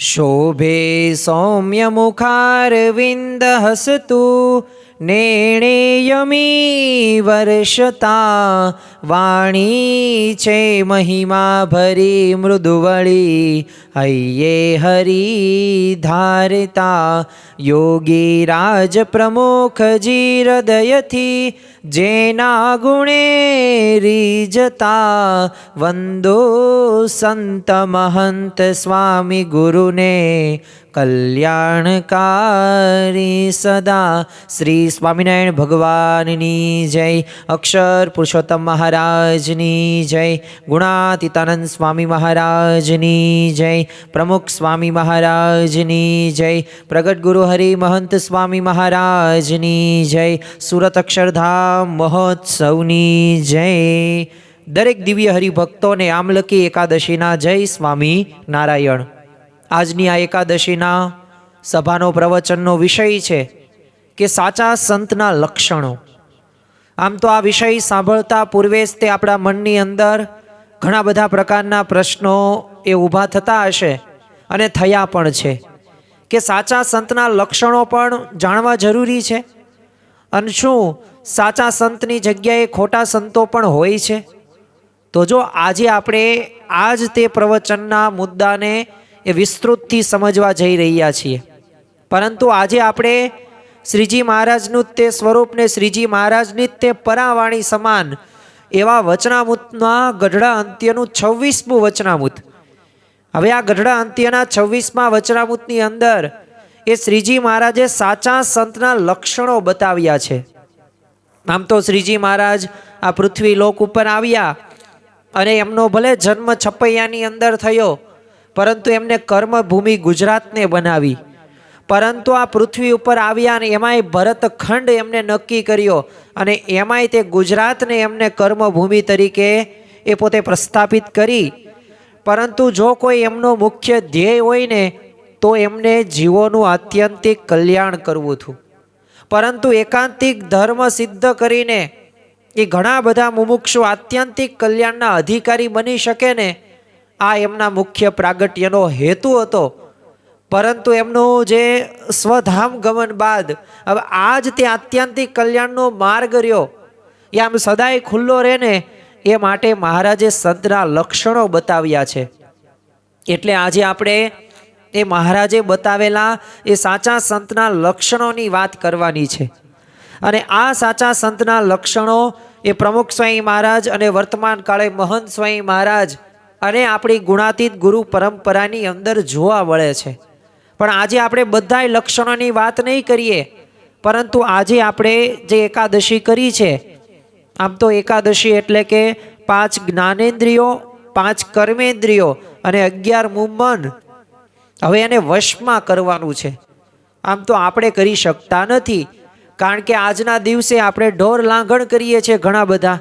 शोभे सौम्यमुखारविन्दहसतु नेणेयमी वर्षता वाणी चे महिमा भरी मृदुवळी हय्ये हरि धारता योगी राज प्रमुख जी हृदयथी जेना गुणे રીજતા વંદો સંત મહંત સ્વામી ગુરુને કલ્યાણકારી સદા। શ્રી સ્વામિનારાયણ ભગવાનની જય। અક્ષર પુરુષોત્તમ મહારાજની જય। ગુણાતીતાનંદ સ્વામી મહારાજની જય। પ્રમુખ સ્વામી મહારાજની જય। પ્રગટ ગુરુ હરિ મહંત સ્વામી મહારાજની જય। સુરત અક્ષરધામ મહોત્સવની જય। દરેક દિવ્ય હરિભક્તોને આમલકી એકાદશીના જય સ્વામી નારાયણ। આજની આ એકાદશીના સભાનો પ્રવચનનો વિષય છે કે સાચા સંતના લક્ષણો। આમ તો આ વિષય સાંભળતા પૂર્વે જ તે આપણા મનની અંદર ઘણા બધા પ્રકારના પ્રશ્નો એ ઊભા થતા હશે અને થયા પણ છે કે સાચા સંતના લક્ષણો પણ જાણવા જરૂરી છે અને શું સાચા સંતની જગ્યાએ ખોટા સંતો પણ હોય છે? તો જો આજે આપણે આજ તે પ્રવચનના મુદ્દાને એ વિસ્તૃતથી સમજવા જઈ રહ્યા છીએ। પરંતુ આજે આપણે શ્રીજી મહારાજનું તે સ્વરૂપને શ્રીજી મહારાજની તે પરાવાણી સમાન એવા વચનામૃતના ગઢડા અંત્યનું 26મું વચનામૃત। હવે આ ગઢડા અંત્યના 26મા વચનામૃતની અંદર એ શ્રીજી મહારાજે સાચા સંતના લક્ષણો બતાવ્યા છે। આમ તો શ્રીજી મહારાજ આ પૃથ્વી લોક ઉપર આવ્યા અને એમનો ભલે જન્મ છપૈયાની અંદર થયો, પરંતુ એમને કર્મભૂમિ ગુજરાતને બનાવી। પરંતુ આ પૃથ્વી ઉપર આવ્યા અને એમાંય ભરતખંડ એમને નક્કી કર્યો અને એમાંય તે ગુજરાતને એમને કર્મભૂમિ તરીકે એ પોતે પ્રસ્થાપિત કરી। પરંતુ જો કોઈ એમનો મુખ્ય ધ્યેય હોય ને તો એમને જીવોનું આત્યંતિક કલ્યાણ કરવું હતું। પરંતુ એકાંતિક ધર્મ સિદ્ધ કરીને એ ઘણા બધા મુમુક્ષુ આત્યંતિક કલ્યાણના અધિકારી બની શકે ને, આ એમના મુખ્ય પ્રાગટ્યનો હેતુ હતો। પરંતુ એમનું જે સ્વધામ ગમન બાદ હવે આજ તે આત્યંતિક કલ્યાણનો માર્ગ રહ્યો એ આમ સદાય ખુલ્લો રહે ને એ માટે મહારાજે સંતના લક્ષણો બતાવ્યા છે। એટલે આજે આપણે એ મહારાજે બતાવેલા એ સાચા સંતના લક્ષણોની વાત કરવાની છે। અને આ સાચા સંતના લક્ષણો એ પ્રમુખ સ્વામી મહારાજ અને વર્તમાન કાળે મહંત સ્વામી મહારાજ અને આપણી ગુણાતીત ગુરુ પરંપરાની અંદર જોવા મળે છે। પણ આજે આપણે બધાય લક્ષણોની વાત નહીં કરીએ, પરંતુ આજે આપણે જે એકાદશી કરી છે, આમ તો એકાદશી એટલે કે 5 જ્ઞાનેન્દ્રિયો, 5 કર્મેન્દ્રિયો અને 11મું મન, હવે એને વશમાં કરવાનું છે। આમ તો આપણે કરી શકતા નથી, કારણ કે આજના દિવસે આપણે ઢોર લાંઘણ કરીએ છીએ ઘણા બધા।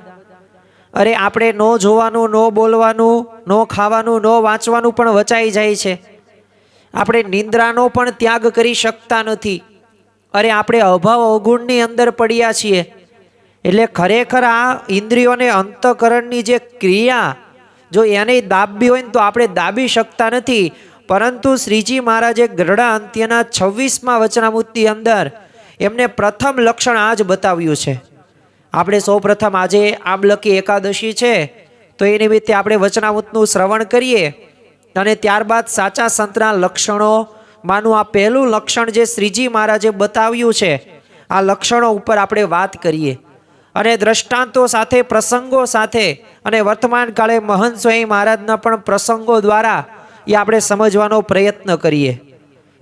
અરે આપણે ન જોવાનું, ન બોલવાનું, ન ખાવાનું, ન વાંચવાનું પણ વચાઈ જાય છે। આપણે નિંદ્રાનો પણ ત્યાગ કરી શકતા નથી। અરે આપણે અભાવ અવગુણની અંદર પડ્યા છીએ। એટલે ખરેખર આ ઇન્દ્રિયોને અંતઃકરણની જે ક્રિયા જો એને દાબવી હોય ને તો આપણે દાબી શકતા નથી। પરંતુ શ્રીજી મહારાજે ગઢડા અંત્યના 26મા વચનામૃતની અંદર એમને પ્રથમ લક્ષણ આ જ બતાવ્યું છે। આપણે સૌ પ્રથમ આજે આમલકી એકાદશી છે તો એ નિમિત્તે આપણે વચનામૃતનું શ્રવણ કરીએ અને ત્યારબાદ સાચા સંતના લક્ષણોમાંનું આ પહેલું લક્ષણ જે શ્રીજી મહારાજે બતાવ્યું છે, આ લક્ષણો ઉપર આપણે વાત કરીએ અને દ્રષ્ટાંતો સાથે, પ્રસંગો સાથે અને વર્તમાન કાળે મહંત સ્વામી મહારાજના પણ પ્રસંગો દ્વારા એ આપણે સમજવાનો પ્રયત્ન કરીએ।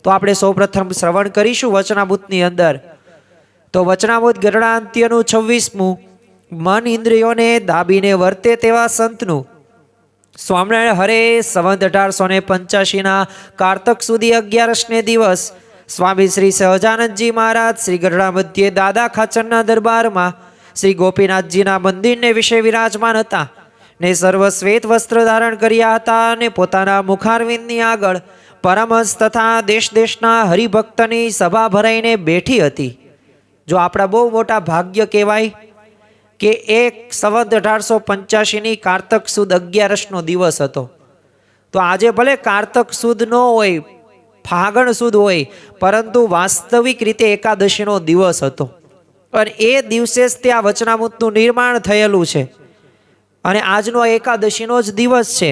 તો આપણે સૌ પ્રથમ શ્રવણ કરીશું વચનામૃતની અંદર। તો વચનામૃત ગઢડા અંત્યનું 26મું મન ઇન્દ્રિયોને દાબીને વર્તે તેવા સંતનું। સ્વામિનારાયણ હરે સંવત 1885ના કારતક સુધી 11ને દિવસ સ્વામી શ્રી સહજાનંદજી મહારાજ શ્રી ગઢડા મધ્યે દાદા ખાચરના દરબારમાં શ્રી ગોપીનાથજીના મંદિરને વિશે વિરાજમાન હતા ને સર્વ શ્વેત વસ્ત્ર ધારણ કર્યા હતા અને પોતાના મુખારવિંદની આગળ પરમહંસ તથા દેશ દેશના હરિભક્તની સભા ભરાઈને બેઠી હતી। જો આપણા બહુ મોટા ભાગ્ય કહેવાય કે એક સંવત 1885ની કારતક સુદ 11નો દિવસ હતો। તો આજે ભલે કારતક સુદ ન હોય, ફાગણ સુદ હોય, પરંતુ વાસ્તવિક રીતે એકાદશીનો દિવસ હતો અને એ દિવસે જ ત્યાં વચનામૃતનું નિર્માણ થયેલું છે અને આજનો એકાદશીનો જ દિવસ છે.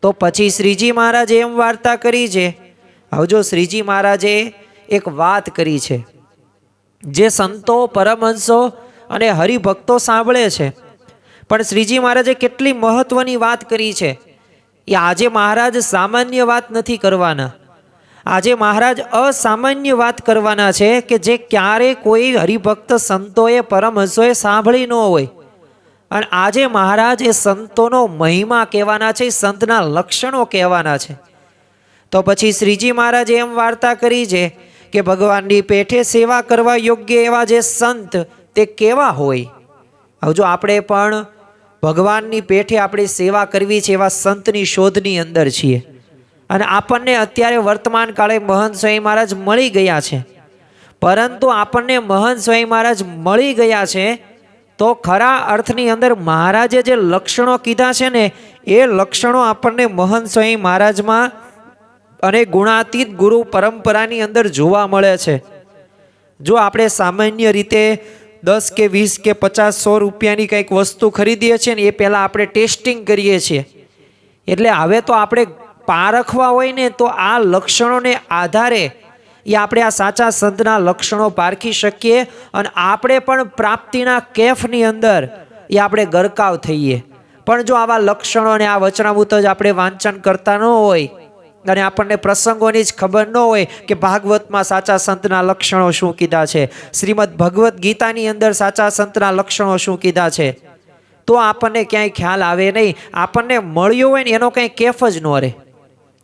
તો પછી શ્રીજી મહારાજે એમ વાર્તા કરી છે. હવે જો શ્રીજી મહારાજે એક વાત કરી છે જે સંતો, પરમહંસો અને હરિભક્તો સાંભળે છે, પણ શ્રીજી મહારાજે કેટલી મહત્વની વાત કરી છે એ આજે મહારાજ સામાન્ય વાત નથી કરવાના. આજે મહારાજ અસામાન્ય વાત કરવાના છે કે જે ક્યારે કોઈ હરિભક્ત સંતોએ, પરમહંસોએ સાંભળી ન હોય. અને આજે મહારાજ એ સંતોનો મહિમા કહેવાના છે, સંતના લક્ષણો કહેવાના છે. તો પછી શ્રીજી મહારાજે એમ વાર્તા કરી છે કે ભગવાનની પેઠે સેવા કરવા યોગ્ય એવા જે સંત તે કેવા હોય. હવે જો આપણે પણ ભગવાનની પેઠે આપણી સેવા કરવી છે એવા સંતની શોધની અંદર છીએ અને આપણને અત્યારે વર્તમાન કાળે મહંત સ્વામી મહારાજ મળી ગયા છે. પરંતુ આપણને મહંત સ્વામી મહારાજ મળી ગયા છે તો ખરા અર્થની અંદર મહારાજે જે લક્ષણો કીધા છે ને એ લક્ષણો આપણને મહંત સ્વામી મહારાજમાં અને ગુણાતીત ગુરુ પરંપરાની અંદર જોવા મળે છે. જો આપણે સામાન્ય રીતે 10 કે 20 કે 50 100 રૂપિયાની કંઈક વસ્તુ ખરીદીએ છીએ ને એ પહેલાં આપણે ટેસ્ટિંગ કરીએ છીએ. એટલે હવે તો આપણે પારખવા હોય ને તો આ લક્ષણોને આધારે એ આપણે આ સાચા સંતના લક્ષણો પારખી શકીએ અને આપણે પણ પ્રાપ્તિના કેફની અંદર એ આપણે ગરકાવ થઈએ. પણ જો આવા લક્ષણોને આ વચનામૃત જ આપણે વાંચન કરતા ન હોય અને આપણને પ્રસંગોની જ ખબર ન હોય કે ભાગવતમાં સાચા સંતના લક્ષણો શું કીધા છે, શ્રીમદ ભગવદ્ ગીતાની અંદર સાચા સંતના લક્ષણો શું કીધા છે, તો આપણને ક્યાંય ખ્યાલ આવે નહીં. આપણને મળ્યો હોય ને એનો કંઈ કેફ જ ન રહે.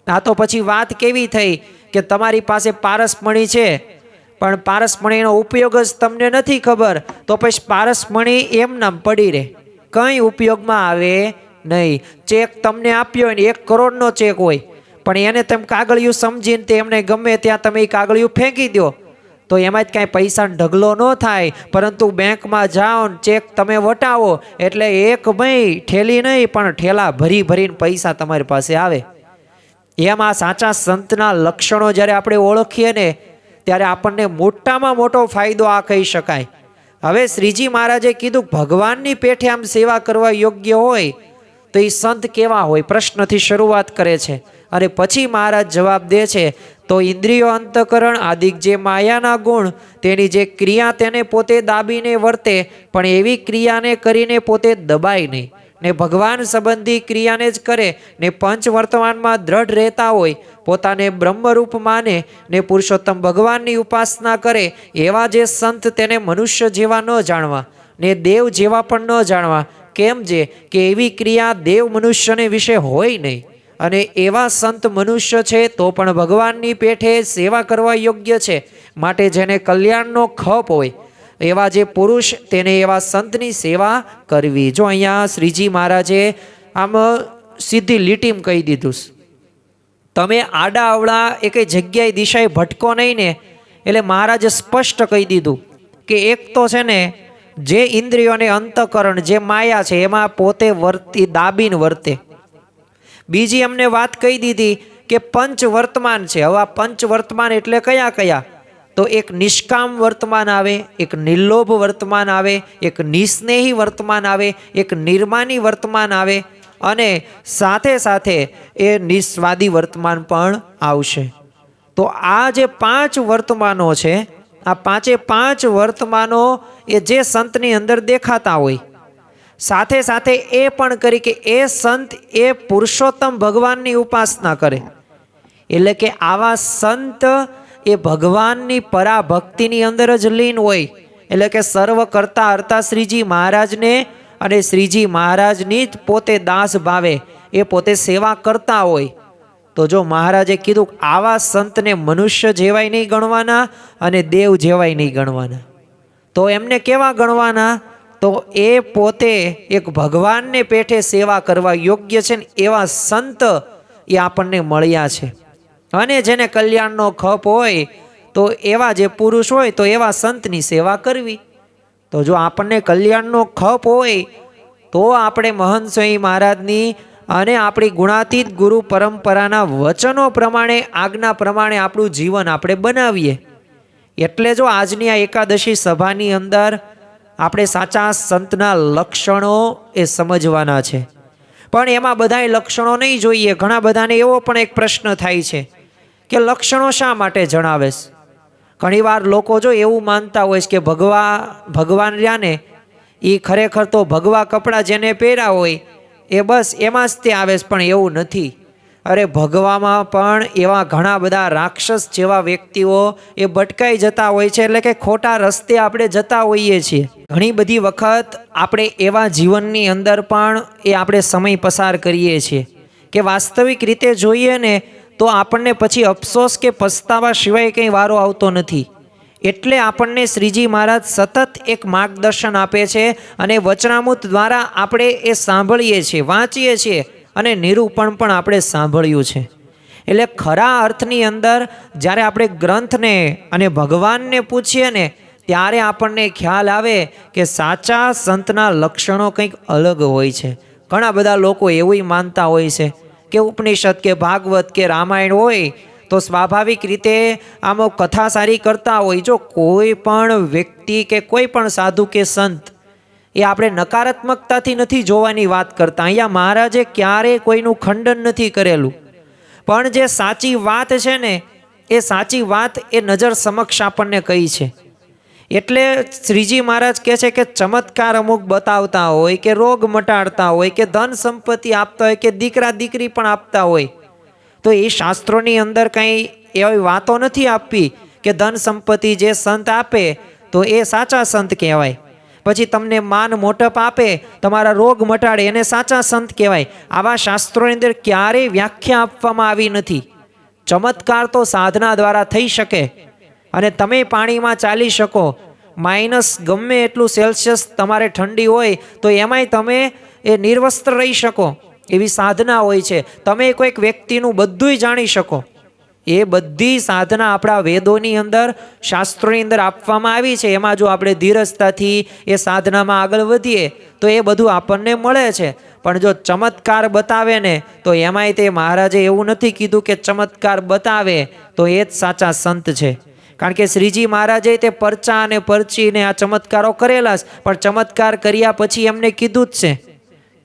આ તો પછી વાત કેવી થઈ કે તમારી પાસે પારસમણી છે પણ પારસમણીનો ઉપયોગ જ તમને નથી ખબર, તો પછી પારસમણી એમ નામ પડી રહે, કંઈ ઉપયોગમાં આવે નહીં. ચેક તમને આપ્યો હોય ને 1 કરોડનો ચેક હોય પણ એને તમે કાગળિયું સમજીને તે એમને ગમે ત્યાં તમે એ કાગળિયું ફેંકી દો તો એમાં જ કાંઈ પૈસાનો ઢગલો ન થાય. પરંતુ બેંકમાં જાઓ ને ચેક તમે વટાવો એટલે એક ભાઈ ઠેલી નહીં પણ ઠેલા ભરી ભરીને પૈસા તમારી પાસે આવે. એમાં સાચા સંતના લક્ષણો જ્યારે આપણે ઓળખીએ ને ત્યારે આપણને મોટામાં મોટો ફાયદો આ કહી શકાય. હવે શ્રીજી મહારાજે કીધું ભગવાનની પેઠે આમ સેવા કરવા યોગ્ય હોય તો એ સંત કેવા હોય, પ્રશ્નથી શરૂઆત કરે છે અને પછી મહારાજ જવાબ દે છે. તો ઇન્દ્રિયો, અંતકરણ આદિક જે માયાના ગુણ તેની જે ક્રિયા તેને પોતે દાબીને વર્તે પણ એવી ક્રિયાને કરીને પોતે દબાય નહીં ને ભગવાન સંબંધી ક્રિયાને જ કરે ને પંચ વર્તમાનમાં દ્રઢ રહેતા હોય, પોતાને બ્રહ્મરૂપ માને ને પુરુષોત્તમ ભગવાનની ઉપાસના કરે એવા જે સંત તેને મનુષ્ય જેવા ન જાણવા ને દેવ જેવા પણ ન જાણવા. કેમ છે કે એવી ક્રિયા દેવ મનુષ્યને વિશે હોય નહીં અને એવા સંત મનુષ્ય છે તો પણ ભગવાનની પેઠે સેવા કરવા યોગ્ય છે. માટે જેને કલ્યાણનો ખપ હોય એવા જે પુરુષ તેને એવા સંતની સેવા કરવી. જો અહીંયા શ્રીજી મહારાજે આમ સીધી લીટીમ કહી દીધું, તમે આડા અવળા એ કઈ જગ્યાએ દિશાએ ભટકો નહીં ને. એટલે મહારાજે સ્પષ્ટ કહી દીધું કે એક તો છે ને જે ઇન્દ્રિયોને અંતકરણ જે માયા છે એમાં પોતે દાબીને વર્તે. બીજી અમને વાત કહી દીધી કે પંચ વર્તમાન છે. હવે આ પંચ વર્તમાન એટલે કયા કયા? તો એક નિષ્કામ વર્તમાન આવે, એક નિર્લોભ વર્તમાન આવે, એક નિસ્નેહી વર્તમાન આવે, એક નિર્માની વર્તમાન આવે અને સાથે સાથે એ નિસ્વાદી વર્તમાન પણ આવશે. તો આ જે 5 વર્તમાનો છે, આ 5 વર્તમાનો એ જે સંતની અંદર દેખાતા હોય, સાથે સાથે એ પણ કરી કે એ સંત એ પુરુષોત્તમ ભગવાનની ઉપાસના કરે. એટલે કે આવા સંત એ ભગવાનની પરાભક્તિની અંદર જ લીન હોય. એટલે કે સર્વ કરતા હરતા શ્રીજી મહારાજને અને શ્રીજી મહારાજની જ પોતે દાસ ભાવે એ પોતે સેવા કરતા હોય. તો જો મહારાજે કીધું આવા સંતને મનુષ્ય જેવાય નહીં ગણવાના અને દેવ જેવાય નહીં ગણવાના. તો એમને કેવા ગણવાના? તો એ પોતે એક ભગવાનને પેઠે સેવા કરવા યોગ્ય છે ને એવા સંત એ આપણને મળ્યા છે. અને જેને કલ્યાણનો ખપ હોય તો એવા જે પુરુષ હોય તો એવા સંતની સેવા કરવી. તો જો આપણને કલ્યાણનો ખપ હોય તો આપણે મહંત સ્વામી મહારાજની અને આપણી ગુણાતીત ગુરુ પરંપરાના વચનો પ્રમાણે, આજ્ઞા પ્રમાણે આપણું જીવન આપણે બનાવીએ. એટલે જો આજની આ એકાદશી સભાની અંદર આપણે સાચા સંતના લક્ષણો એ સમજવાના છે. પણ એમાં બધાય લક્ષણો નહીં જોઈએ. ઘણા બધાને એવો પણ એક પ્રશ્ન થાય છે કે લક્ષણો શા માટે જણાવેશ? ઘણીવાર લોકો જો એવું માનતા હોય છે કે ભગવાન રહ્યા ને એ ખરેખર તો ભગવા કપડાં જેને પહેર્યા હોય એ બસ એમાં જ તે આવે છે, પણ એવું નથી. અરે ભગવામાં પણ એવા ઘણા બધા રાક્ષસ જેવા વ્યક્તિઓ એ ભટકાઈ જતા હોય છે, એટલે કે ખોટા રસ્તે આપણે જતા હોઈએ છીએ. ઘણી બધી વખત આપણે એવા જીવનની અંદર પણ એ આપણે સમય પસાર કરીએ છીએ કે વાસ્તવિક રીતે જોઈએ ને તો આપણને પછી અફસોસ કે પસ્તાવા સિવાય કંઈ વારો આવતો નથી. એટલે આપણને શ્રીજી મહારાજ સતત એક માર્ગદર્શન આપે છે અને વચનામૃત દ્વારા આપણે એ સાંભળીએ છીએ, વાંચીએ છીએ અને નિરૂપણ પણ આપણે સાંભળ્યું છે. એટલે ખરા અર્થની અંદર જ્યારે આપણે ગ્રંથને અને ભગવાનને પૂછીએ ને ત્યારે આપણને ખ્યાલ આવે કે સાચા સંતના લક્ષણો કંઈક અલગ હોય છે. ઘણા બધા લોકો એવું માનતા હોય છે કે ઉપનિષદ કે ભાગવત કે રામાયણ હોય તો સ્વાભાવિક રીતે આમ કથા સારી કરતા હોય. જો કોઈ પણ વ્યક્તિ કે કોઈ પણ સાધુ કે સંત એ આપણે નકારાત્મકતાથી નથી જોવાની વાત કરતા. અહીંયા મહારાજે ક્યારેય કોઈનું ખંડન નથી કરેલું, પણ જે સાચી વાત છે ને એ સાચી વાત એ નજર સમક્ષ આપણને કહી છે. એટલે શ્રીજી મહારાજ કહે છે કે ચમત્કાર અમુક બતાવતા હોય કે રોગ મટાડતા હોય કે ધન સંપત્તિ આપતા હોય કે દીકરા દીકરી પણ આપતા હોય, તો એ શાસ્ત્રોની અંદર કંઈ એવી વાતો નથી આપી કે ધન સંપત્તિ જે સંત આપે તો એ સાચા સંત કહેવાય. પછી તમને માન મોટપ આપે, તમારા રોગ મટાડે, એને સાચા સંત કહેવાય. આવા શાસ્ત્રોની અંદર ક્યારેય વ્યાખ્યા આપવામાં આવી નથી. ચમત્કાર તો સાધના દ્વારા થઈ શકે અને તમે પાણીમાં ચાલી શકો, માઇનસ ગમે એટલું સેલ્સિયસ તમારે ઠંડી હોય તો એમાંય તમે એ નિર્વસ્ત્ર રહી શકો, એવી સાધના હોય છે. તમે કોઈક વ્યક્તિનું બધુંય જાણી શકો, એ બધી સાધના આપણા વેદોની અંદર, શાસ્ત્રોની અંદર આપવામાં આવી છે. એમાં જો આપણે ધીરજતાથી એ સાધનામાં આગળ વધીએ તો એ બધું આપણને મળે છે. પણ જો ચમત્કાર બતાવે ને તો એમાંય તે મહારાજે એવું નથી કીધું કે ચમત્કાર બતાવે તો એ જ સાચા સંત છે. કારણ કે શ્રીજી મહારાજે તે પરચા અને પરચીને આ ચમત્કારો કરેલા છે, પણ ચમત્કાર કર્યા પછી એમને કીધું જ છે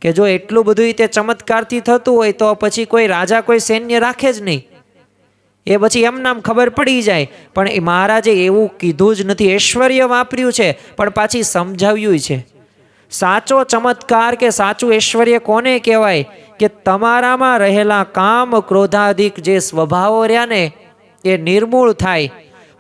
કે જો એટલું બધું તે ચમત્કારથી થતું હોય તો પછી કોઈ રાજા કોઈ સૈન્ય રાખે જ નહીં, એ પછી એમ નામ ખબર પડી જાય. પણ એ મહારાજે એવું કીધું જ નથી. ઐશ્વર્ય વાપર્યું છે પણ પાછી સમજાવ્યું છે. સાચો ચમત્કાર કે સાચું ઐશ્વર્ય કોને કહેવાય કે તમારામાં રહેલા કામ ક્રોધાધિક જે સ્વભાવો રહ્યા ને એ નિર્મૂળ થાય,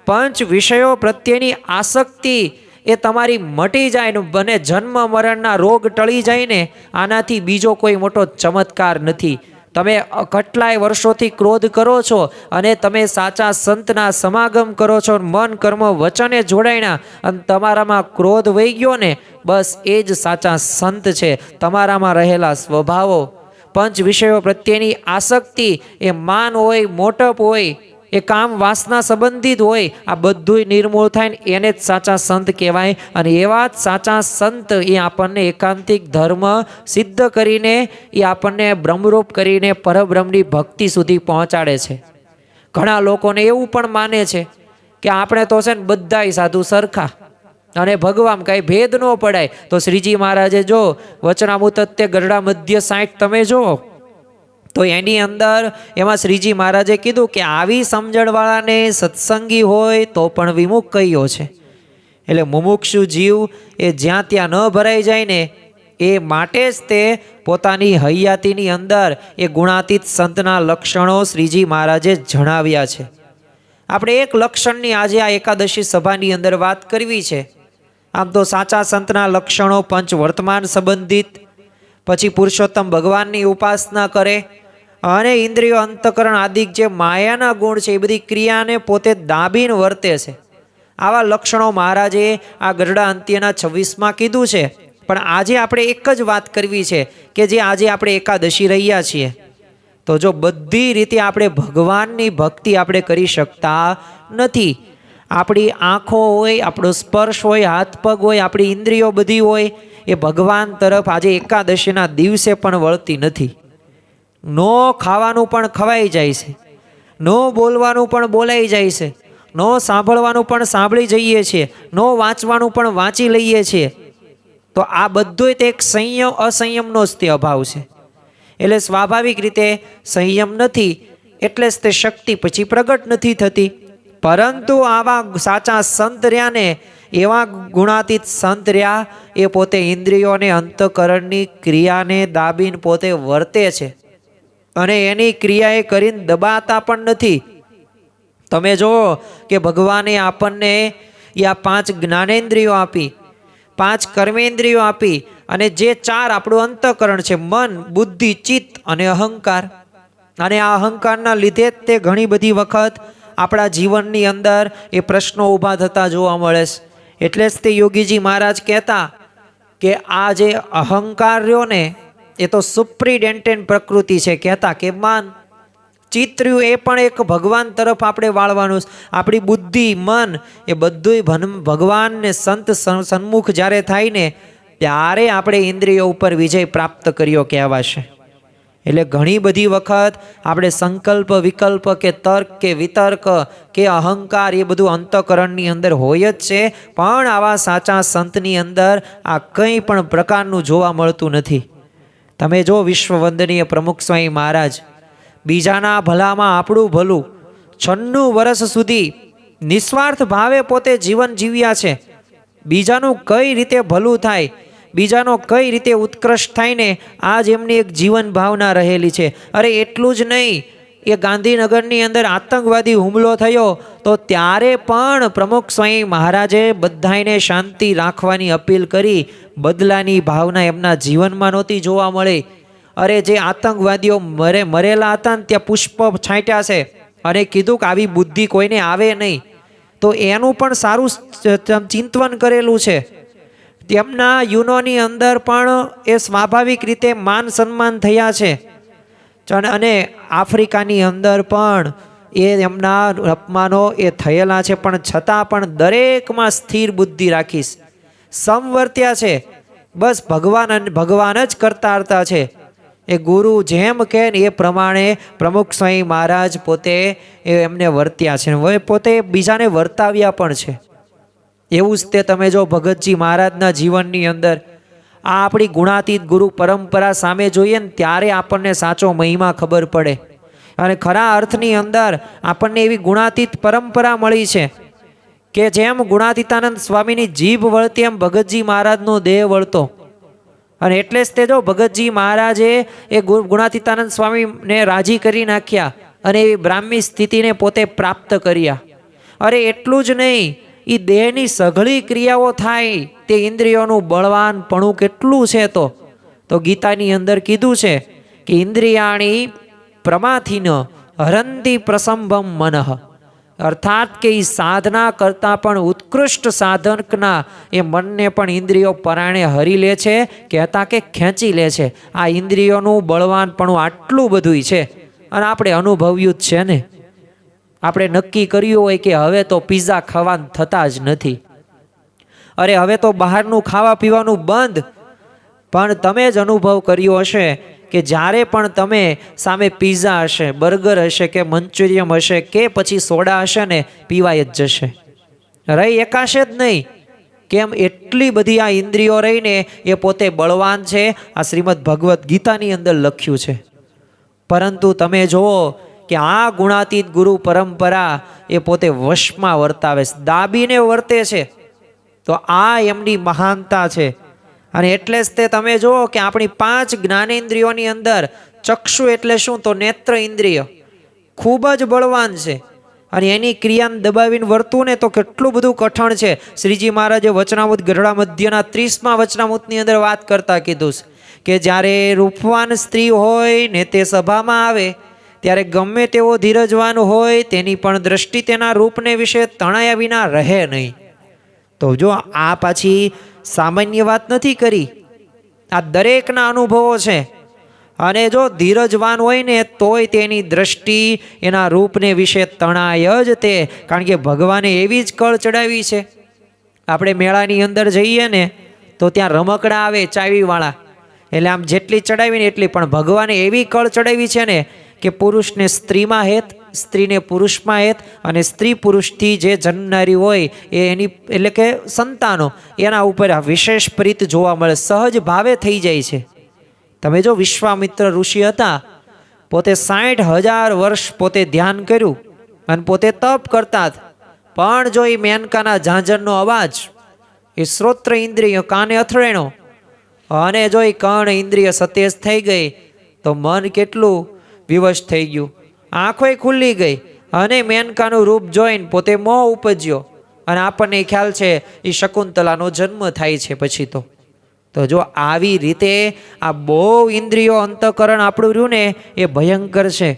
પંચ વિષયો પ્રત્યેની આસક્તિ એ તમારી મટી જાય ને બને જન્મ મરણના રોગ ટળી જાય ને, આનાથી બીજો કોઈ મોટો ચમત્કાર નથી. તમે કેટલાય વર્ષોથી ક્રોધ કરો છો અને તમે સાચા સંતના સમાગમ કરો છો, મન કર્મ વચને જોડાયણા અને તમારામાં ક્રોધ વહી ગયો ને, બસ એ જ સાચા સંત છે. તમારામાં રહેલા સ્વભાવો, પંચ વિષયો પ્રત્યેની આસક્તિ, એ માન હોય, મોટપ હોય, એ કામ વાસના સંબંધિત હોય, આ બધુંય નિર્મૂળ થાય ને એને જ સાચા સંત કહેવાય. અને એવા જ સાચા સંત એ આપણને એકાંતિક ધર્મ સિદ્ધ કરીને એ આપણને બ્રહ્મરૂપ કરીને પરબ્રહ્મની ભક્તિ સુધી પહોંચાડે છે. ઘણા લોકોને એવું પણ માને છે કે આપણે તો છે ને બધાય સાધુ સરખા અને ભગવાન કાંઈ ભેદ ન પડાય. તો શ્રીજી મહારાજે જો વચનામૃત તે ગરડા મધ્ય 60 તમે જુઓ તો એની અંદર એમાં શ્રીજી મહારાજે કીધું કે આવી સમજણવાળાને સત્સંગી હોય તો પણ વિમુખ કહ્યો છે. એટલે મુમુક્ષુ જીવ એ જ્યાં ત્યાં ન ભરાઈ જાય ને એ માટે જ તે પોતાની હૈયાતીની અંદર એ ગુણાતીત સંતના લક્ષણો શ્રીજી મહારાજે જણાવ્યા છે. આપણે એક લક્ષણની આજે આ એકાદશી સભાની અંદર વાત કરવી છે. આમ તો સાચા સંતના લક્ષણો પંચ વર્તમાન સંબંધિત, પછી પુરુષોત્તમ ભગવાનની ઉપાસના કરે અને ઇન્દ્રિયો અંતકરણ આદિક જે માયાના ગુણ છે એ બધી ક્રિયાને પોતે દાબીને વર્તે છે. આવા લક્ષણો મહારાજે આ ગરડા અંત્યના 26માં કીધું છે. પણ આજે આપણે એક જ વાત કરવી છે કે જે આજે આપણે એકાદશી રહ્યા છીએ તો જો બધી રીતે આપણે ભગવાનની ભક્તિ આપણે કરી શકતા નથી. આપણી આંખો હોય, આપણો સ્પર્શ હોય, હાથ પગ હોય, આપણી ઇન્દ્રિયો બધી હોય, એ ભગવાન તરફ આજે એકાદશીના દિવસે પણ વળતી નથી. નો ખાવાનું પણ ખવાઈ જાય છે, નો બોલવાનું પણ બોલાઈ જાય છે, નો સાંભળવાનું પણ સાંભળી જઈએ છીએ, નો વાંચવાનું પણ વાંચી લઈએ છીએ. તો આ બધું તે એક સંયમ અસંયમનો જ તે અભાવ છે. એટલે સ્વાભાવિક રીતે સંયમ નથી, એટલે જ તે શક્તિ પછી પ્રગટ નથી થતી. પરંતુ આવા સાચા સંત રહ્યા ને, એવા ગુણાતીત સંત રહ્યા, એ પોતે ઇન્દ્રિયોને અંતઃકરણની ક્રિયાને દાબીને પોતે વર્તે છે અને એની ક્રિયા એ કરીને દબાતા પણ નથી. તમે જુઓ કે ભગવાને આપણને આ 5 જ્ઞાનેન્દ્રિયો આપી, 5 કર્મેન્દ્રિયો આપી, અને જે 4 આપણું અંતઃકરણ છે, મન, બુદ્ધિ, ચિત્ત અને અહંકાર. અને આ અહંકારના લીધે જ તે ઘણી બધી વખત આપણા જીવનની અંદર એ પ્રશ્નો ઊભા થતા જોવા મળે છે. એટલે જ તે યોગીજી મહારાજ કહેતા કે આ જે અહંકાર રહ્યો ને, એ તો સુપ્રિડેન્ટેન્ટ પ્રકૃતિ છે. કહેતા કે માન, ચિત્ત રહ્યું એ પણ એક ભગવાન તરફ આપણે વાળવાનું. આપણી બુદ્ધિ, મન એ બધું ભગવાન ને સંત સન્મુખ જ્યારે થાય ને, ત્યારે આપણે ઇન્દ્રિયો ઉપર વિજય પ્રાપ્ત કર્યો કહેવાશે. એટલે ઘણી બધી વખત આપણે સંકલ્પ, વિકલ્પ કે તર્ક કે વિતર્ક કે અહંકાર એ બધું અંતઃકરણની અંદર હોય જ છે, પણ આવા સાચા સંતની અંદર આ કંઈ પણ પ્રકારનું જોવા મળતું નથી. તમે જો વિશ્વવંદનીય પ્રમુખ સ્વામી મહારાજ બીજાના ભલામાં આપણું ભલું 96 વર્ષ સુધી નિસ્વાર્થ ભાવે પોતે જીવન જીવ્યા છે. બીજાનું કઈ રીતે ભલું થાય, બીજાનો કઈ રીતે ઉત્કૃષ્ટ થાય ને, આજ એમની એક જીવન ભાવના રહેલી છે. અરે એટલું જ નહીં, એ ગાંધીનગરની અંદર આતંકવાદી હુમલો થયો તો ત્યારે પણ પ્રમુખ સ્વામી મહારાજે બધાને શાંતિ રાખવાની અપીલ કરી. બદલાની ભાવના એમના જીવનમાં નહોતી જોવા મળી. અરે જે આતંકવાદીઓ મરેલા હતા ને, ત્યાં પુષ્પ છાંટ્યા છે અને કીધું કે આવી બુદ્ધિ કોઈને આવે નહીં. તો એનું પણ સારું ચિંતન કરેલું છે. તેમના યુનોની અંદર પણ એ સ્વાભાવિક રીતે માન સન્માન થયા છે. અને આફ્રિકાની અંદર પણ એ એમના અપમાનો એ થયેલા છે, પણ છતાં પણ દરેકમાં સ્થિર બુદ્ધિ રાખીશ, સમવર્ત્યા છે. બસ ભગવાન જ કરતા હતા છે. એ ગુરુ જેમ કહે ને એ પ્રમાણે પ્રમુખ સ્વામી મહારાજ પોતે એમને વર્ત્યા છે, હવે પોતે બીજાને વર્તાવ્યા પણ છે. એવું જ તે તમે જો ભગતજી મહારાજના જીવનની અંદર આ આપણી ગુણાતીત ગુરુ પરંપરા સામે જોઈએ ને, ત્યારે આપણને સાચો મહિમા ખબર પડે. અને ખરા અર્થની અંદર આપણને એવી ગુણાતીત પરંપરા મળી છે કે જેમ ગુણાતીતાનંદ સ્વામીની જીભ વળતી, એમ ભગતજી મહારાજનો દેહ વળતો. અને એટલે જ તે જો ભગતજી મહારાજે એ ગુણાતીતાનંદ સ્વામીને રાજી કરી નાખ્યા અને એવી બ્રાહ્મી સ્થિતિને પોતે પ્રાપ્ત કર્યા. અરે એટલું જ નહીં, એ દેહની સઘળી ક્રિયાઓ થાય, તે ઇન્દ્રિયોનું બળવાનપણું કેટલું છે. તો ગીતાની અંદર કીધું છે કે ઇન્દ્રિયાણી પ્રમાથિન હરંતી પ્રસંભમ મનઃ. અર્થાત કે એ સાધના કરતાં પણ ઉત્કૃષ્ટ સાધકના એ મનને પણ ઇન્દ્રિયો પરાણે હરી લે છે, કહેતા કે ખેંચી લે છે. આ ઇન્દ્રિયોનું બળવાનપણું આટલું બધું છે, અને આપણે અનુભવ્યું જ છે ને. આપણે નક્કી કર્યું હોય કે હવે તો પિઝા ખાવાનું થતા જ નથી, અરે હવે તો બહારનું ખાવા પીવાનું બંધ. પણ તમે જ અનુભવ કર્યો હશે કે જ્યારે પણ તમે સામે પિઝા હશે, બર્ગર હશે કે મંચુરિયમ હશે કે પછી સોડા હશે ને, પીવાય જ જશે, રહી એકાશે જ નહીં. કેમ? એટલી બધી આ ઇન્દ્રિયો રહીને એ પોતે બળવાન છે. આ શ્રીમદ ભગવદ્ ગીતાની અંદર લખ્યું છે. પરંતુ તમે જુઓ કે આ ગુણાતીત ગુરુ પરંપરા એ પોતે વશમાં વર્તાવે છે, દાબીને વર્તે છે. તો આ એમની મહાનતા છે. અને એટલે જ તે તમે જુઓ કે આપણી 5 જ્ઞાનેન્દ્રિયોની અંદર ચક્ષુ એટલે શું? તો નેત્ર ઇન્દ્રિય ખૂબ જ બળવાન છે. અને એની ક્રિયાને દબાવીને વર્તવું ને તો કેટલું બધું કઠણ છે. શ્રીજી મહારાજે વચનામૃત ગઢડા મધ્યના 30મા વચનામૃતની અંદર વાત કરતા કીધું કે જ્યારે રૂપવાન સ્ત્રી હોય ને તે સભામાં આવે, ત્યારે ગમે તેવો ધીરજવાન હોય, તેની પણ દ્રષ્ટિ તેના રૂપને વિશે તણાયા વિના રહે નહીં. તો જો આ પાછી સામાન્ય વાત નથી કરી, આ દરેકના અનુભવો છે. અને જો ધીરજવાન હોય ને તોય તેની દ્રષ્ટિ એના રૂપને વિશે તણાય જ તે, કારણ કે ભગવાને એવી જ કળ ચડાવી છે. આપણે મેળાની અંદર જઈએ ને તો ત્યાં રમકડા આવે ચાવીવાળા, એટલે આમ જેટલી ચડાવી ને એટલી, પણ ભગવાને એવી કળ ચડાવી છે ને કે પુરુષને સ્ત્રીમાં હેત, સ્ત્રીને પુરુષમાં હેત, અને સ્ત્રી પુરુષથી જે જન્મનારી હોય એ એની એટલે કે સંતાનો એના ઉપર આ વિશેષ પ્રીત જોવા મળે, સહજ ભાવે થઈ જાય છે. તમે જો વિશ્વામિત્ર ઋષિ હતા, પોતે 60,000 વર્ષ પોતે ધ્યાન કર્યું અને પોતે તપ કરતા હતા, પણ જો એ મેનકાના ઝાંઝરનો અવાજ એ શ્રોત્ર ઇન્દ્રિય કાને અથડાણો અને જો એ કર્ણ ઇન્દ્રિય સતેજ થઈ ગઈ તો મન કેટલું વિવશ થઈ ગયું, આંખોય ખુલ્લી ગઈ અને મેનકાનું રૂપ જોઈને પોતે મોહ ઉપજ્યો અને આપણને ખ્યાલ છે એ શકુંતલાનો જન્મ થાય છે પછી તો જો આવી રીતે આ બહુ ઇન્દ્રિયો અંતઃકરણ આપણું રહ્યું ને એ ભયંકર છે.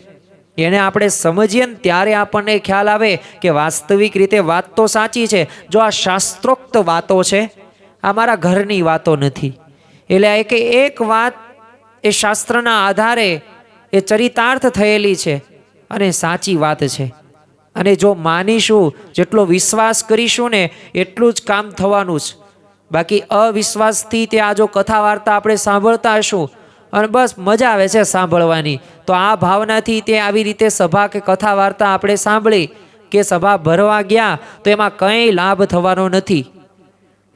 એને આપણે સમજીએ ને ત્યારે આપણને ખ્યાલ આવે કે વાસ્તવિક રીતે વાત તો સાચી છે. જો આ શાસ્ત્રોક્ત વાતો છે, આ મારા ઘરની વાતો નથી. એટલે એક વાત એ શાસ્ત્રના આધારે એ ચરિતાર્થ થયેલી છે અને સાચી વાત છે. અને જો માનીશું, જેટલો વિશ્વાસ કરીશું ને એટલું જ કામ થવાનું છે. બાકી અવિશ્વાસથી તે આ જો કથા વાર્તા આપણે સાંભળતા હશું અને બસ મજા આવે છે સાંભળવાની, તો આ ભાવનાથી તે આવી રીતે સભા કે કથા વાર્તા આપણે સાંભળી કે સભા ભરવા ગયા તો એમાં કંઈ લાભ થવાનો નથી.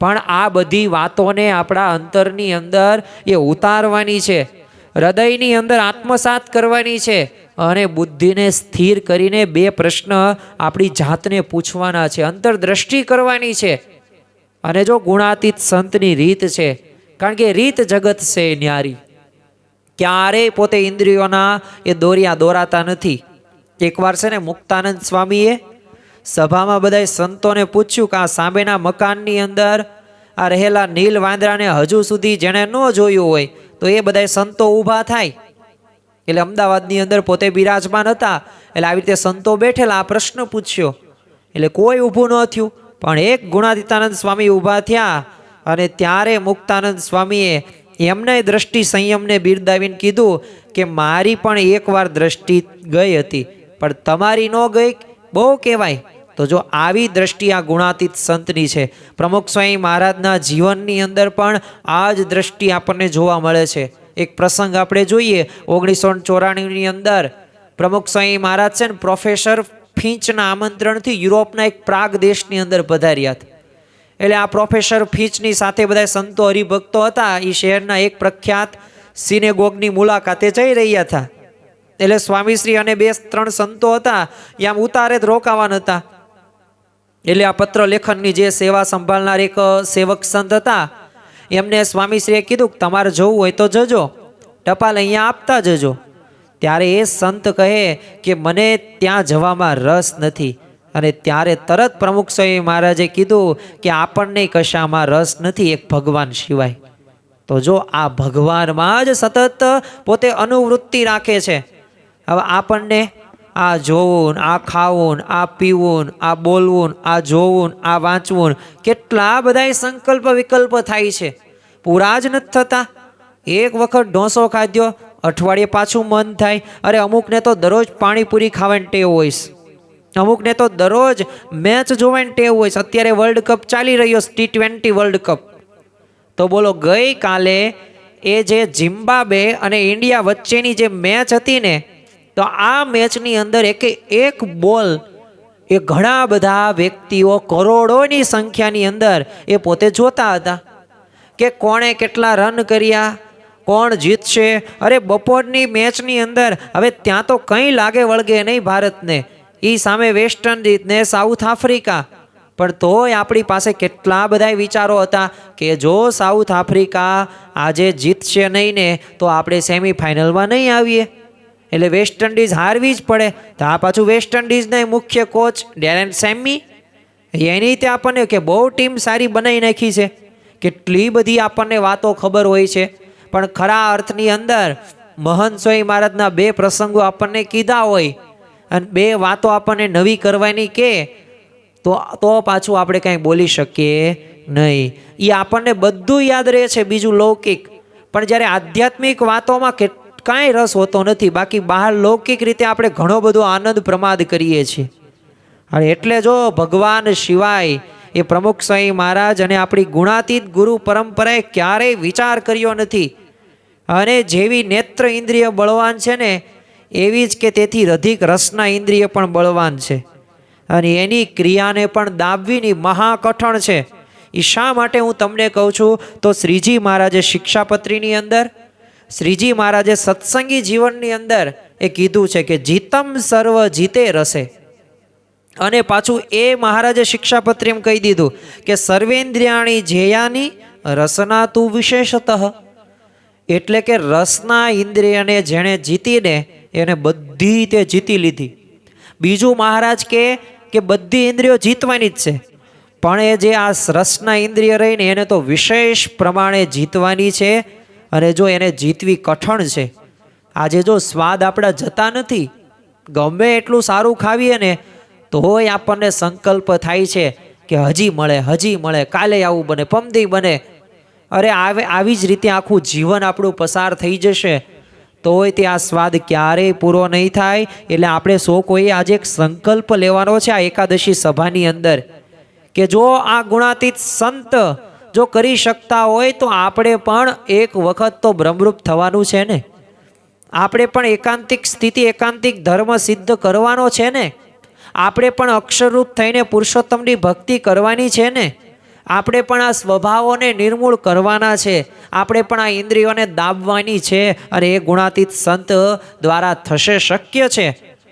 પણ આ બધી વાતોને આપણા અંતરની અંદર એ ઉતારવાની છે, હૃદયની અંદર આત્મસાત કરવાની છે અને બુદ્ધિને સ્થિર કરીને 2 પ્રશ્ન આપણી જાતને પૂછવાના છે, અંતરદ્રષ્ટિ કરવાની છે. અને જો ગુણાતીત સંતની રીત છે, કારણ કે રીત જગત છે ન્યારી, ક્યારેય પોતે ઇન્દ્રિયોના એ દોર્યા દોરાતા નથી. એકવાર છે ને મુક્તાનંદ સ્વામીએ સભામાં બધા સંતોને પૂછ્યું કે આ સામેના મકાનની અંદર આ રહેલા નીલ વાંદરાને હજુ સુધી જેણે ન જોયું હોય તો એ બધા સંતો ઊભા થાય. એટલે અમદાવાદની અંદર પોતે બિરાજમાન હતા, એટલે આવી રીતે સંતો બેઠેલા આ પ્રશ્ન પૂછ્યો, એટલે કોઈ ઊભું ન થયું. પણ એક ગુણાતીતાનંદ સ્વામી ઊભા થયા અને ત્યારે મુક્તાનંદ સ્વામીએ એમને દ્રષ્ટિ સંયમને બિરદાવીને કીધું કે મારી પણ એકવાર દ્રષ્ટિ ગઈ હતી, પણ તમારી ન ગઈ બહુ કહેવાય. તો જો આવી દ્રષ્ટિ આ ગુણાતીત સંતની છે. પ્રમુખ સ્વામી મહારાજના જીવનની અંદર પણ આ જ દ્રષ્ટિ આપણને જોવા મળે છે. એક પ્રસંગ આપણે જોઈએ, 1994ની અંદર પ્રમુખ સ્વામી મહારાજ છે ને પ્રોફેસર ફિંચના આમંત્રણથી યુરોપના એક પ્રાગ દેશની અંદર પધાર્યા હતા. એટલે આ પ્રોફેસર ફિંચની સાથે બધા સંતો હરિભક્તો હતા, એ શહેરના એક પ્રખ્યાત સિનેગોગની મુલાકાતે જઈ રહ્યા હતા. એટલે સ્વામીશ્રી અને 2-3 સંતો હતા એ આમ ઉતારે જ રોકાવાના હતા. એટલે આ પત્ર લેખનની જે સેવા સંભાળનાર એક સેવક સંત હતા, એમને સ્વામીશ્રીએ કીધું તમારે જવું હોય તો જજો, ટપાલ અહીંયા આપતા જજો. ત્યારે એ સંત કહે કે મને ત્યાં જવામાં રસ નથી. અને ત્યારે તરત પ્રમુખ સ્વામી મહારાજે કીધું કે આપણને કશામાં રસ નથી એક ભગવાન સિવાય. તો જો આ ભગવાનમાં જ સતત પોતે અનુવૃત્તિ રાખે છે. હવે આપણને આ જોવું, આ ખાવું, આ પીવું, આ બોલવું, આ જોવું, આ વાંચવું, કેટલા બધા સંકલ્પ વિકલ્પ થાય છે, પૂરા જ નથી થતા. એક વખત ઢોસો ખાધ્યો, અઠવાડિયે પાછું મન થાય. અરે અમુકને તો દરરોજ પાણીપુરી ખાવાની ટેવ હોય છે, અમુકને તો દરરોજ મેચ જોવાની ટેવ હોય છે. અત્યારે વર્લ્ડ કપ ચાલી રહ્યો છે, T20 વર્લ્ડ કપ. તો બોલો ગઈકાલે એ જે ઝિમ્બાબ્વે અને ઇન્ડિયા વચ્ચેની જે મેચ હતી ને, તો આ મેચની અંદર એક બોલ એ ઘણા બધા વ્યક્તિઓ કરોડોની સંખ્યાની અંદર એ પોતે જોતા હતા કે કોણે કેટલા રન કર્યા, કોણ જીતશે. અરે બપોરની મેચની અંદર હવે ત્યાં તો કંઈ લાગે વળગે નહીં ભારતને, એ સામે વેસ્ટ ઇન્ડિઝ ને સાઉથ આફ્રિકા. પણ તોય આપણી પાસે કેટલા બધા વિચારો હતા કે જો સાઉથ આફ્રિકા આજે જીતશે નહીં ને તો આપણે સેમિફાઇનલમાં નહીં આવીએ, એટલે વેસ્ટ ઇન્ડિઝ હારવી જ પડે. તો આ પાછું વેસ્ટ ઇન્ડિઝના મુખ્ય કોચ ડેરેન સેમી, એની તે આપણને કે બહુ ટીમ સારી બનાવી નાખી છે, કેટલી બધી આપણને વાતો ખબર હોય છે. પણ ખરા અર્થની અંદર મહંત સ્વામી મહારાજના 2 પ્રસંગો આપણને કીધા હોય અને 2 વાતો આપણને નવી કરવાની કે તો પાછું આપણે કાંઈ બોલી શકીએ નહીં. એ આપણને બધું યાદ રહે છે બીજું લૌકિક, પણ જ્યારે આધ્યાત્મિક વાતોમાં કાંઈ રસ હોતો નથી. બાકી બહાર લૌકિક રીતે આપણે ઘણો બધો આનંદ પ્રમાદ કરીએ છીએ. અને એટલે જો ભગવાન સિવાય એ પ્રમુખ સ્વામી મહારાજ અને આપણી ગુણાતીત ગુરુ પરંપરાએ ક્યારેય વિચાર કર્યો નથી અને જેવી નેત્ર ઇન્દ્રિય બળવાન છે ને એવી જ કે તેથી અધિક રસના ઇન્દ્રિય પણ બળવાન છે, અને એની ક્રિયાને પણ દાબવીની મહાકઠણ છે. એ શા માટે હું તમને કહું છું તો શ્રીજી મહારાજે શિક્ષાપત્રીની અંદર, શ્રીજી મહારાજે સત્સંગી જીવનની અંદર એ કીધું છે કે જીતમ સર્વ જીતે રસે. અને પાછું એ મહારાજે શિક્ષાપત્રીમાં કહી દીધું કે સર્વેન્દ્રિયાણી જેયાની રસના તું વિશેષતઃ. એટલે કે રસના ઇન્દ્રિયને જેણે જીતીને એને બધી તે જીતી લીધી. બીજું મહારાજ કે બધી ઇન્દ્રિયો જીતવાની જ છે, પણ એ જે આ રસના ઇન્દ્રિય રહીને એને તો વિશેષ પ્રમાણે જીતવાની છે. અને જો એને જીતવી કઠણ છે. આજે જો સ્વાદ આપણા જતા નથી, ગમે એટલું સારું ખાવીએ ને તોય આપણને સંકલ્પ થાય છે કે હજી મળે, કાલે આવું બને, પમદી બને. અરે આવી જ રીતે આખું જીવન આપણું પસાર થઈ જશે તોય તે આ સ્વાદ ક્યારેય પૂરો નહીં થાય. એટલે આપણે સૌ કોઈ આજે એક સંકલ્પ લેવાનો છે આ એકાદશી સભાની અંદર કે જો આ ગુણાતીત સંત જો કરી શકતા હોય તો આપણે પણ એક વખત તો બ્રહ્મરૂપ થવાનું છે ને. આપણે પણ એકાંતિક સ્થિતિ, એકાંતિક ધર્મ સિદ્ધ કરવાનો છે ને. આપણે પણ અક્ષરરૂપ થઈને પુરુષોત્તમની ભક્તિ કરવાની છે ને. આપણે પણ આ સ્વભાવોને નિર્મૂળ કરવાના છે. આપણે પણ આ ઇન્દ્રિયોને દાબવાની છે. અને એ ગુણાતીત સંત દ્વારા થશે, શક્ય છે.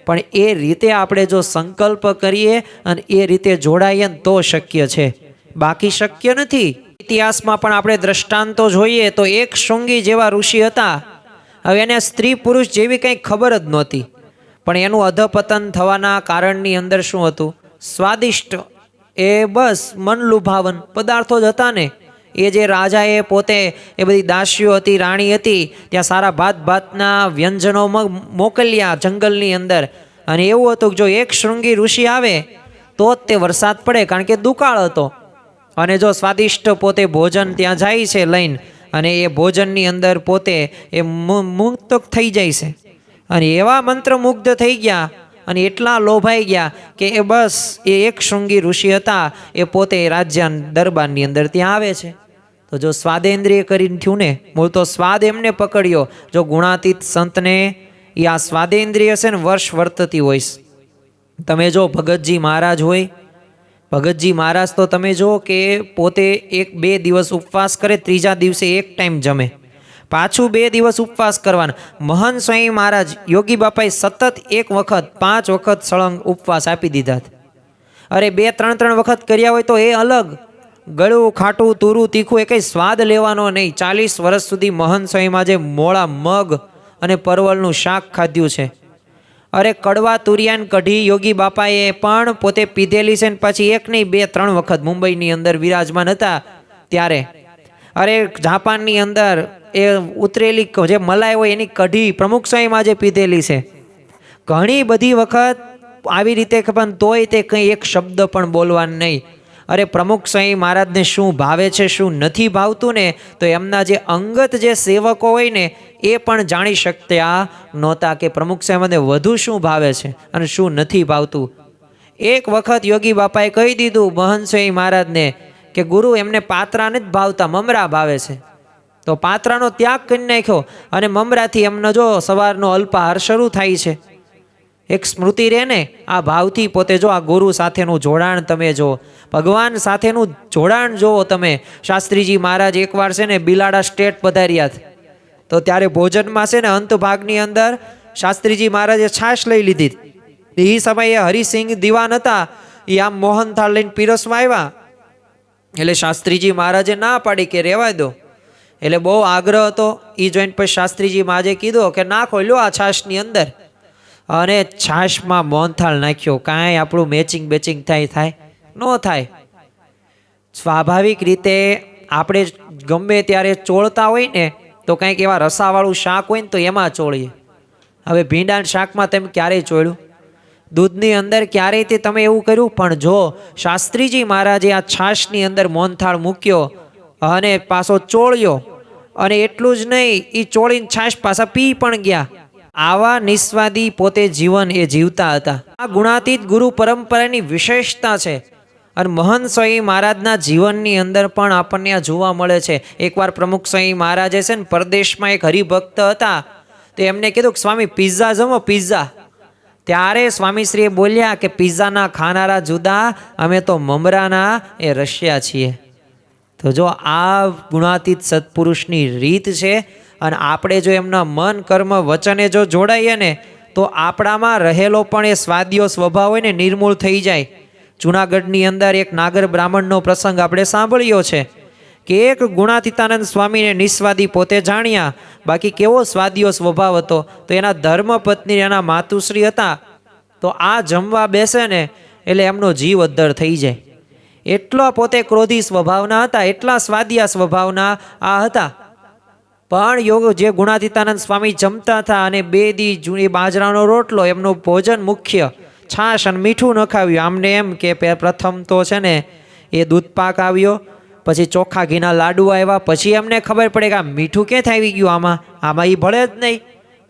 પણ એ રીતે આપણે જો સંકલ્પ કરીએ અને એ રીતે જોડાઈએ તો શક્ય છે, બાકી શક્ય નથી. ઇતિહાસમાં પણ આપણે દ્રષ્ટાંતો જોઈએ તો એક શૃંગી જેવા ઋષિ હતા. હવે એને સ્ત્રી પુરુષ જેવી કંઈ ખબર જ નહોતી, પણ એનું અધપતન થવાના કારણની અંદર શું હતું? સ્વાદિષ્ટ એ બસ મન લુભાવન પદાર્થો જ હતા ને. એ જે રાજાએ પોતે એ બધી દાસીઓ હતી, રાણી હતી, ત્યાં સારા ભાતના વ્યંજનો મોકલ્યા જંગલની અંદર. અને એવું હતું કે જો એક શૃંગી ઋષિ આવે તો જ તે વરસાદ પડે, કારણ કે દુકાળ હતો. અને જો સ્વાદિષ્ટ પોતે ભોજન ત્યાં જાય છે લઈને, અને એ ભોજનની અંદર પોતે એ મુક્ત થઈ જાય છે. અને એવા મંત્રમુગ્ધ થઈ ગયા અને એટલા લોભાઈ ગયા કે એ બસ એ એક શૃંગી ઋષિ હતા, એ પોતે રાજ્ય દરબારની અંદર ત્યાં આવે છે. તો જો સ્વાદેન્દ્રિય કરીને થયું ને, મૂળ તો સ્વાદ એમને પકડ્યો. જો ગુણાતીત સંતને એ આ સ્વાદેન્દ્રિય છે ને વર્ષ વર્તતી હોય. તમે જો ભગતજી મહારાજ હોય, ભગતજી મહારાજ તો તમે જો કે પોતે 1-2 દિવસ ઉપવાસ કરે, ત્રીજા દિવસે એક ટાઈમ જમે, પાછું 2 દિવસ ઉપવાસ કરવાના. મહંત સ્વામી મહારાજ યોગી બાપાએ સતત 1 વખત 5 વખત સળંગ ઉપવાસ આપી દીધા. અરે 2-3 વખત કર્યા હોય તો એ અલગ, ગળું ખાટું તુરું તીખું એ કંઈ સ્વાદ લેવાનો નહીં. 40 વર્ષ સુધી મહંત સ્વામીમાં જે મોળા મગ અને પરવળનું શાક ખાધ્યું છે. અરે કડવા તુરિયાન કઢી યોગી બાપાએ પણ પોતે પીધેલી છે. ને પછી 1 નહીં 2-3 વખત મુંબઈની અંદર વિરાજમાન હતા ત્યારે. અરે જાપાનની અંદર એ ઉતરેલી જે મલાઈ હોય એની કઢી પ્રમુખ સ્વામીમાં જે પીધેલી છે. ઘણી બધી વખત આવી રીતે, પણ તોય તે કંઈ એક શબ્દ પણ બોલવાનું નહીં. અરે પ્રમુખ સ્વામી મહારાજને શું ભાવે છે, શું નથી ભાવતું ને, તો એમના જે અંગત જે સેવકો હોય ને એ પણ જાણી શકતા નહોતા કે પ્રમુખ સ્વામીને વધુ શું ભાવે છે અને શું નથી ભાવતું. એક વખત યોગી બાપાએ કહી દીધું મહંત સ્વામી મહારાજને કે ગુરુ એમને પાત્રા નથી ભાવતા, મમરા ભાવે છે. તો પાત્રાનો ત્યાગ કરી નાખ્યો અને મમરાથી એમનો જો સવારનો અલ્પાહાર શરૂ થાય છે. એક સ્મૃતિ રહે ને આ ભાવથી. પોતે જો આ ગુરુ સાથેનું જોડાણ તમે જો, ભગવાન સાથેનું જોડાણ જુઓ તમે. શાસ્ત્રીજી મહારાજ એકવાર છે ને બિલાડા સ્ટેટ પધાર્યા તો ત્યારે ભોજનમાં છે ને અંત ભાગની અંદર શાસ્ત્રીજી મહારાજે છાશ લઈ લીધી. એ સમયે હરિસિંહ દિવાન હતા, એ આમ મોહનથાળ લઈને પીરસવા આવ્યા. એટલે શાસ્ત્રીજી મહારાજે ના પાડી કે રહેવા દો. એટલે બહુ આગ્રહ હતો. એ જોઈને પછી શાસ્ત્રીજી મહારાજે કીધું કે નાખો લ્યો આ છાશની અંદર. અને છાશમાં મોહનથાળ નાખ્યો. કાંઈ આપણું મેચિંગ થાય ન થાય. સ્વાભાવિક રીતે આપણે ગમે ત્યારે ચોળતા હોય ને તો કંઈક એવા રસાવાળું શાક હોય ને તો એમાં ચોળીએ. હવે ભીંડાના શાકમાં તમે ક્યારેય ચોળ્યું? દૂધની અંદર ક્યારેય તે તમે એવું કર્યું? પણ જો શાસ્ત્રીજી મહારાજે આ છાશની અંદર મોહનથાળ મૂક્યો અને પાછો ચોળ્યો, અને એટલું જ નહીં, એ ચોળીને છાશ પાછા પી પણ ગયા. આવા નિસ્વાદી પોતે જીવન એ જીવતા હતા. આ ગુણાતીત ગુરુ પરંપરાની વિશેષતા છે. અને મહંત સ્વામી મહારાજના જીવનની અંદર પણ આપણને આ જોવા મળે છે. એકવાર પ્રમુખ સ્વામી મહારાજે છે ને પરદેશમાં એક હરિભક્ત હતા, તો એમને કીધું કે સ્વામી પિઝા જમો, પિઝા. ત્યારે સ્વામીશ્રીએ બોલ્યા કે પિઝાના ખાનારા જુદા, અમે તો મમરાના એ રશિયા છીએ. તો જો આ ગુણાતીત સત્પુરુષની રીત છે. અને આપણે જો એમના મન કર્મ વચને જો જોડાઈએ ને તો આપણામાં રહેલો પણ એ સ્વાદિયો સ્વભાવ હોય ને નિર્મૂળ થઈ જાય. જૂનાગઢની અંદર એક નાગર બ્રાહ્મણનો પ્રસંગ આપણે સાંભળ્યો છે કે એક ગુણાતીતાનંદ સ્વામીને નિસ્વાદી પોતે જાણ્યા, બાકી કેવો સ્વાદિયો સ્વભાવ હતો. તો એના ધર્મપત્ની એના માતુશ્રી હતા, તો આ જમવા બેસે ને એટલે એમનો જીવ અદ્ધર થઈ જાય. એટલો પોતે ક્રોધી સ્વભાવના હતા, એટલા સ્વાદિયા સ્વભાવના આ હતા. પણ યોગ જે ગુણાતીતાનંદ સ્વામી જમતા હતા અને 2 દી જૂની બાજરાનો રોટલો એમનું ભોજન મુખ્ય, છાશ અને મીઠું નખાવ્યું. આમને એમ કે પ્રથમ તો છે ને એ દૂધ પાક આવ્યો, પછી ચોખ્ખા ઘીના લાડુ આવ્યા, પછી એમને ખબર પડે કે આ મીઠું ક્યાંથી આવી ગયું, આમાં એ ભળે જ નહીં.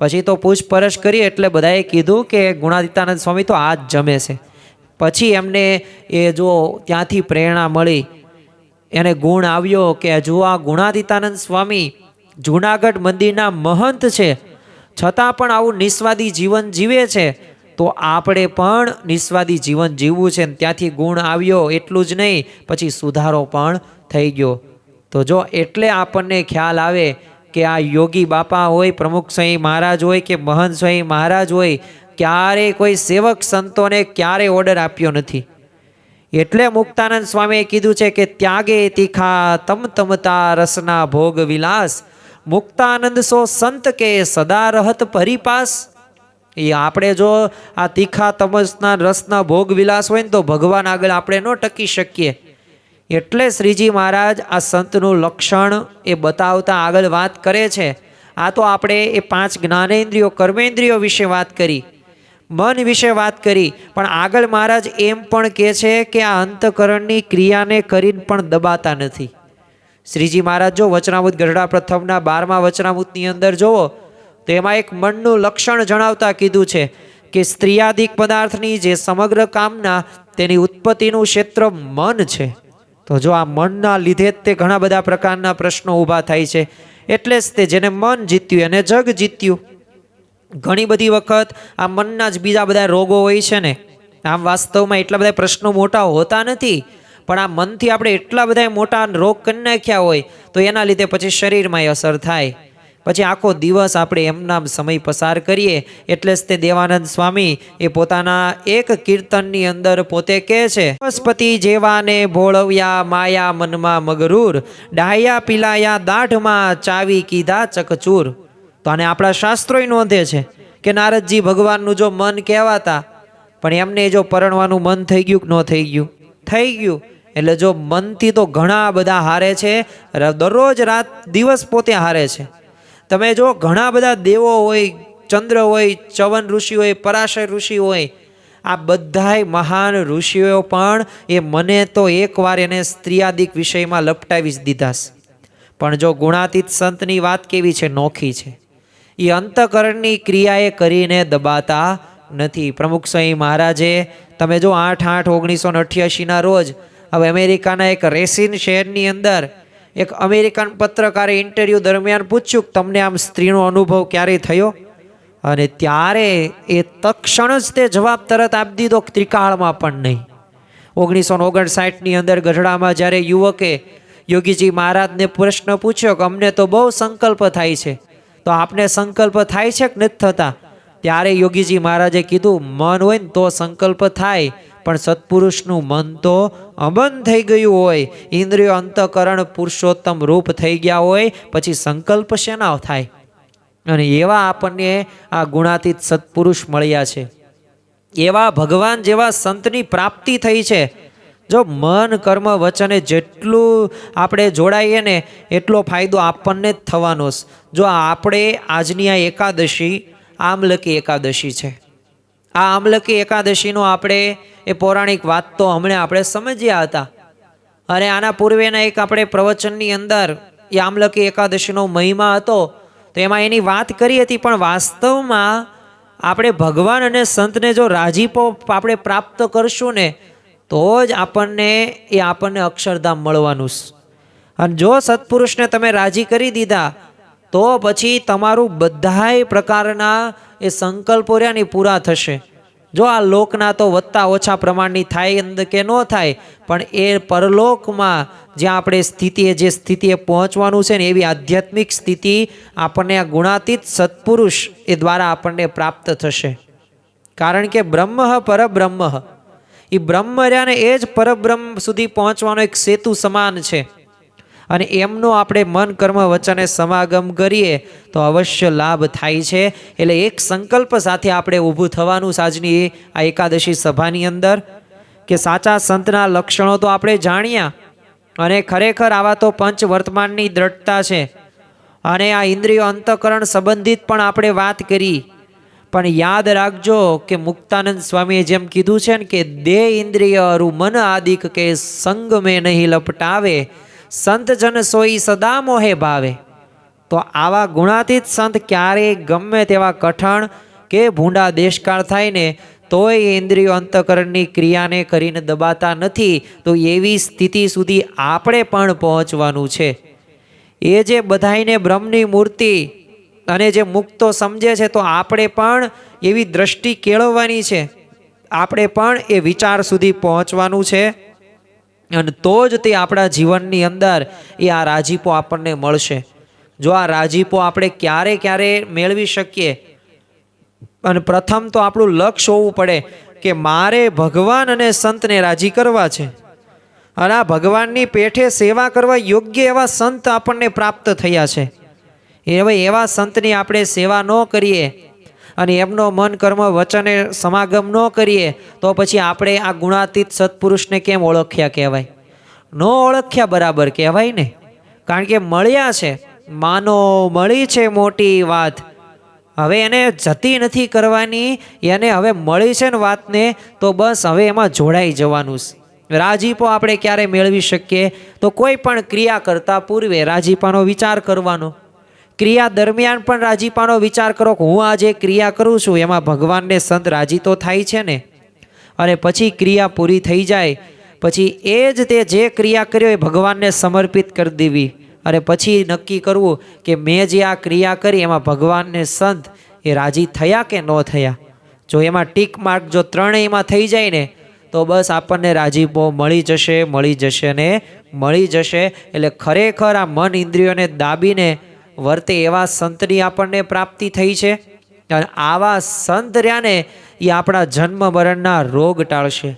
પછી તો પૂછપરછ કરી એટલે બધાએ કીધું કે ગુણાતીતાનંદ સ્વામી તો આ જ જમે છે. પછી એમને એ જો ત્યાંથી પ્રેરણા મળી, એને ગુણ આવ્યો કે જો આ ગુણાતીતાનંદ સ્વામી જૂનાગઢ મંદિરના મહંત છે, છતાં પણ આવું નિસ્વાદી જીવન જીવે છે, તો આપણે પણ નિસ્વાદી જીવન જીવવું છે. ત્યાંથી ગુણ આવ્યો. એટલું જ નહીં, પછી સુધારો પણ થઈ ગયો. તો જો એટલે આપણને ખ્યાલ આવે કે આ યોગી બાપા હોય, પ્રમુખ સ્વામી મહારાજ હોય કે મહંત સ્વામી મહારાજ હોય, ક્યારેય કોઈ સેવક સંતોને ક્યારેય ઓર્ડર આપ્યો નથી. એટલે મુક્તાનંદ સ્વામીએ કીધું છે કે ત્યાગે તીખા તમ તમતા રસના ભોગ વિલાસ, મુક્તાનંદ સો સંત કે સદા રહત પરિપાસ. એ આપણે જો આ તીખા તમસના રસના ભોગ વિલાસ હોય ને તો ભગવાન આગળ આપણે ન ટકી શકીએ. એટલે શ્રીજી મહારાજ આ સંતનું લક્ષણ એ બતાવતા આગળ વાત કરે છે. આ તો આપણે એ 5 જ્ઞાનેન્દ્રિયો કર્મેન્દ્રિયો વિશે વાત કરી, મન વિશે વાત કરી, પણ આગળ મહારાજ એમ પણ કહે છે કે આ અંતકરણની ક્રિયાને કરીને પણ દબાતા નથી. શ્રીજી મહારાજ જો વચનામૃત ગઢડા પ્રથમના 12મા વચનામૃતની અંદર જોવો તો એમાં એક મનનું લક્ષણ જણાવતા કીધું છે કે સ્ત્રીયાદિક પદાર્થની જે સમગ્ર કામના તેની ઉત્પત્તિનું ક્ષેત્ર મન છે. તો જો આ મનના લીધે જ તે ઘણા બધા પ્રકારના પ્રશ્નો ઊભા થાય છે. એટલે જ તે જેને મન જીત્યું એને જગ જીત્યું. ઘણી બધી વખત આ મનના જ બીજા બધા રોગો હોય છે ને. આમ વાસ્તવમાં એટલા બધા પ્રશ્નો મોટા હોતા નથી, પણ આ મનથી આપણે એટલા બધા મોટા રોગ કરી નાખ્યા હોય તો એના લીધે પછી શરીરમાં અસર થાય. પછી આખો દિવસ આપણે એમના સમય પસાર કરીએ. એટલે જ તે દેવાનંદ સ્વામી એ પોતાના એક કીર્તનની અંદર પોતે કહે છે, બૃહસ્પતિ જેવાને ભોળવ્યા માયા મનમાં મગરૂર, ડાહ્યા પીલાયા દાઢમાં ચાવી કીધા ચકચૂર. તો આને આપણા શાસ્ત્રોય નોંધે છે કે નારદજી ભગવાનનું જો મન કહેવાતા, પણ એમને જો પરણવાનું મન થઈ ગયું કે ન થઈ ગયું? થઈ ગયું. એટલે જો મનથી તો ઘણા બધા હારે છે, દરરોજ રાત દિવસ પોતે હારે છે. તમે જો ઘણા બધા દેવો હોય, ચંદ્ર હોય, ચવન ઋષિ હોય, પરાશર ઋષિ હોય, આ બધાય મહાન ઋષિઓ પણ એ મને તો એકવાર એને સ્ત્રીયાદિક વિષયમાં લપટાવી જ દીધા. પણ જો ગુણાતીત સંતની વાત કેવી છે, નોખી છે. એ અંતકરણની ક્રિયાએ કરીને દબાતા નથી. પ્રમુખ સ્વામી મહારાજે તમે જો 8/8/1988 રોજ હવે અમેરિકાના એક રેસિન શહેરની અંદર એક અમેરિકન પત્રકારે ઇન્ટરવ્યૂ દરમિયાન પૂછ્યું કે તમને આમ સ્ત્રીનો અનુભવ ક્યારેય થયો? અને ત્યારે એ તત્ક્ષણ જ તે જવાબ તરત આપી દીધો, ત્રિકાળમાં પણ નહીં. 1959ની અંદર ગઢડામાં જ્યારે યુવકે યોગીજી મહારાજને પ્રશ્ન પૂછ્યો કે અમને તો બહુ સંકલ્પ થાય છે, તો આપને સંકલ્પ થાય છે કે નથી થતા? ત્યારે યોગીજી મહારાજે કીધું, મન હોય ને તો સંકલ્પ થાય, પણ સત્પુરુષનું મન તો અબંધ થઈ ગયું હોય, ઇન્દ્રિયો અંતકરણ પુરુષોત્તમ રૂપ થઈ ગયા હોય, પછી સંકલ્પ શેના થાય? અને એવા આપણને આ ગુણાતીત સત્પુરુષ મળ્યા છે. એવા ભગવાન જેવા સંતની પ્રાપ્તિ થઈ છે. જો મન કર્મ વચને જેટલું આપણે જોડાઈએ ને એટલો ફાયદો આપણને જ થવાનો. જો આપણે આજની આ એકાદશી આમલકી એકાદશી છે. આ આમલકી એકાદશીનો આપણે એ પૌરાણિક વાત તો હમણાં આપણે સમજ્યા હતા, અને આના પૂર્વેના એક આપણે પ્રવચનની અંદર એ આમલકી એકાદશીનો મહિમા હતો તો એમાં એની વાત કરી હતી. પણ વાસ્તવમાં આપણે ભગવાન અને સંતને જો રાજીપો આપણે પ્રાપ્ત કરશું ને તો જ આપણને અક્ષરધામ મળવાનું છે. અને જો સત્પુરુષને તમે રાજી કરી દીધા તો પછી તમારું બધાય પ્રકારના એ સંકલ્પો રહ્યા ને પૂરા થશે. જો આ લોકના તો વધતા ઓછા પ્રમાણની થાય કે ન થાય, પણ એ પરલોકમાં જ્યાં આપણે જે સ્થિતિએ પહોંચવાનું છે ને એવી આધ્યાત્મિક સ્થિતિ આપણને આ ગુણાતીત સત્પુરુષ એ દ્વારા આપણને પ્રાપ્ત થશે. કારણ કે બ્રહ્મ પરબ્રહ્મ, એ બ્રહ્મ રહ્યા ને એ જ પરબ્રહ્મ સુધી પહોંચવાનો એક સેતુ સમાન છે. અને એમનો આપણે મન કર્મ વચને સમાગમ કરીએ તો અવશ્ય લાભ થાય છે. એટલે એક સંકલ્પ સાથે આપણે ઊભું થવાનું આજની આ એકાદશી સભાની અંદર, કે સાચા સંતના લક્ષણો તો આપણે જાણ્યા, અને ખરેખર આવા તો પંચ વર્તમાનની દ્રઢતા છે, અને આ ઇન્દ્રિયો અંતઃકરણ સંબંધિત પણ આપણે વાત કરી. પણ યાદ રાખજો કે મુક્તાનંદ સ્વામીએ જેમ કીધું છે ને કે દેહ ઇન્દ્રિય અરુ મન આદિક કે સંગ મેં નહીં લપટાવે, સંત જન સોઈ સદા મોહે ભાવે. તો આવા ગુણાતીત સંત ક્યારેય ગમે તેવા કઠણ કે ભૂંડા દેશકાળ થાય ને તોય ઇન્દ્રિયો અંતઃકરણની ક્રિયાને કરીને દબાતા નથી. તો એવી સ્થિતિ સુધી આપણે પણ પહોંચવાનું છે. એ જે બધાઈને બ્રહ્મની મૂર્તિ અને જે મુક્તો સમજે છે, તો આપણે પણ એવી દ્રષ્ટિ કેળવવાની છે, આપણે પણ એ વિચાર સુધી પહોંચવાનું છે. અને તો જ તે આપણા જીવનની અંદર એ આ રાજીપો આપણને મળશે. જો આ રાજીપો આપણે ક્યારે મેળવી શકીએ, અને પ્રથમ તો આપણું લક્ષ્ય હોવું પડે કે મારે ભગવાન અને સંતને રાજી કરવા છે. અને આ ભગવાનની પેઠે સેવા કરવા યોગ્ય એવા સંત આપણને પ્રાપ્ત થયા છે. હવે એવા સંતની આપણે સેવા ન કરીએ અને એમનો મન કર્મ વચને સમાગમ ન કરીએ તો પછી આપણે આ ગુણાતીત સત્પુરુષને કેમ ઓળખ્યા કહેવાય? ન ઓળખ્યા બરાબર કહેવાય ને. કારણ કે મળ્યા છે, માનો મળી છે મોટી વાત. હવે એને જતી નથી કરવાની, એને હવે મળી છે ને વાતને, તો બસ હવે એમાં જોડાઈ જવાનું છે. રાજીપો આપણે ક્યારે મેળવી શકીએ? તો કોઈ પણ ક્રિયા કરતા પૂર્વે રાજીપાનો વિચાર કરવાનો. ક્રિયા દરમિયાન પણ રાજીપાનો વિચાર કરો કે હું આ જે ક્રિયા કરું છું એમાં ભગવાનને સંત રાજી તો થાય છે ને. અને પછી ક્રિયા પૂરી થઈ જાય પછી એ જ તે જે ક્રિયા કર્યો એ ભગવાનને સમર્પિત કરી દેવી. અને પછી નક્કી કરવું કે મેં જે આ ક્રિયા કરી એમાં ભગવાનને સંત એ રાજી થયા કે ન થયા. જો એમાં ટીક માર્ક જો ત્રણેયમાં થઈ જાય ને તો બસ આપણને રાજીપો મળી જશે અને મળી જશે. એટલે ખરેખર આ મન ઇન્દ્રિયોને દાબીને વર્તે એવા સંતની આપણને પ્રાપ્તિ થઈ છે. અને આવા સંત રહ્યા ને એ આપણા જન્મ મરણના રોગ ટાળશે.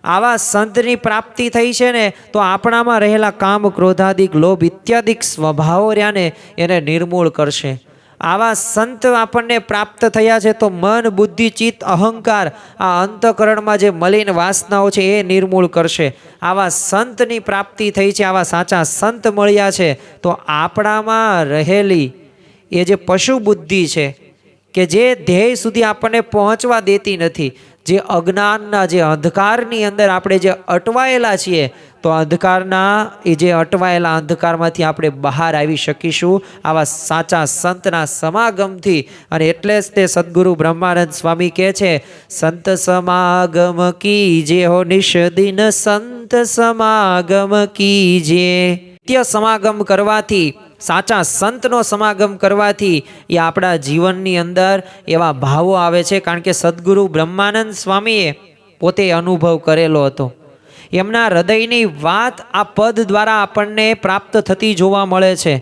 આવા સંતની પ્રાપ્તિ થઈ છે ને તો આપણામાં રહેલા કામ ક્રોધાદિક લોભ ઇત્યાદિક સ્વભાવો રહ્યા ને એને નિર્મૂળ કરશે. આવા સંત આપણને પ્રાપ્ત થયા છે તો મન બુદ્ધિ ચિત્ત અહંકાર આ અંતઃકરણમાં જે મલિન વાસનાઓ છે એ નિર્મૂળ કરશે. આવા સંતની પ્રાપ્તિ થઈ છે, આવા સાચા સંત મળ્યા છે તો આપણામાં રહેલી એ જે પશુ બુદ્ધિ છે કે જે ધ્યેય સુધી આપણને પહોંચવા દેતી નથી, જે અજ્ઞાનના જે અંધકારની અંદર આપણે જે અટવાયેલા છીએ, તો અંધકારના એ જે અટવાયેલા અંધકારમાંથી આપણે બહાર આવી શકીશું આવા સાચા સંતના સમાગમથી. અને એટલે જ તે સદગુરુ બ્રહ્માનંદ સ્વામી કહે છે, સંત સમાગમ કીજે હો નિષદિન, સંત સમાગમ કીજે. નિત્ય સમાગમ કરવાથી, સાચા સંતનો સમાગમ કરવાથી એ આપણા જીવનની અંદર એવા ભાવો આવે છે. કારણ કે સદગુરુ બ્રહ્માનંદ સ્વામીએ પોતે અનુભવ કરેલો હતો. એમના હૃદયની વાત આ પદ દ્વારા આપણને પ્રાપ્ત થતી જોવા મળે છે.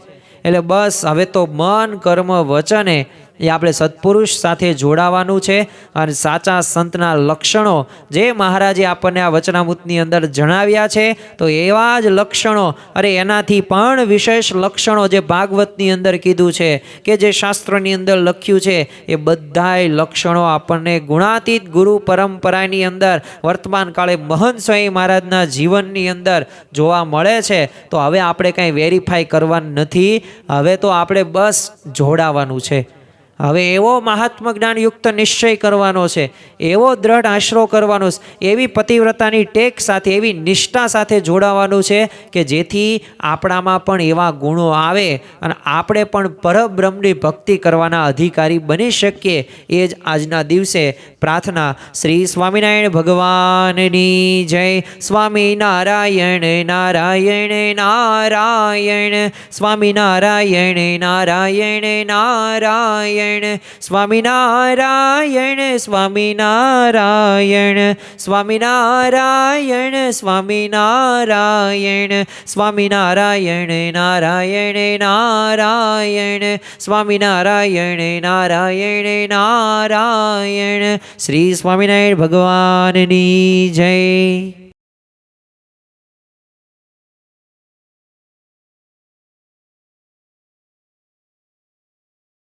એટલે બસ હવે તો મન કર્મ વચને એ આપણે સત્પુરુષ સાથે જોડાવાનું છે. અને સાચા સંતના લક્ષણો જે મહારાજે આપણને આ વચનામૃતની અંદર જણાવ્યા છે તો એવા જ લક્ષણો, અરે એનાથી પણ વિશેષ લક્ષણો જે ભાગવતની અંદર કીધું છે કે જે શાસ્ત્રોની અંદર લખ્યું છે એ બધાય લક્ષણો આપણને ગુણાતીત ગુરુ પરંપરાની અંદર વર્તમાન કાળે મહંત સ્વામી મહારાજના જીવનની અંદર જોવા મળે છે. તો હવે આપણે કાંઈ વેરીફાઈ કરવાનું નથી, હવે તો આપણે બસ જોડાવાનું છે. હવે એવો મહાત્મ જ્ઞાનયુક્ત નિશ્ચય કરવાનો છે, એવો દ્રઢ આશરો કરવાનો છે, એવી પતિવ્રતાની ટેક સાથે, એવી નિષ્ઠા સાથે જોડાવાનું છે કે જેથી આપણામાં પણ એવા ગુણો આવે અને આપણે પણ પરબ્રહ્મની ભક્તિ કરવાના અધિકારી બની શકીએ. એ જ આજના દિવસે પ્રાર્થના. શ્રી સ્વામિનારાયણ ભગવાનની જય. સ્વામિનારાયણ નારાયણ નારાયણ, સ્વામિનારાયણ નારાયણ નારાયણ, સ્વામિનારાયણ સ્વામિનારાયણ, સ્વામિનારાયણ સ્વામિનારાયણ, સ્વામિનારાયણ નારાયણ નારાયણ, સ્વામિનારાયણ નારાયણ નારાયણ. શ્રી સ્વામિનારાયણ ભગવાનની જય.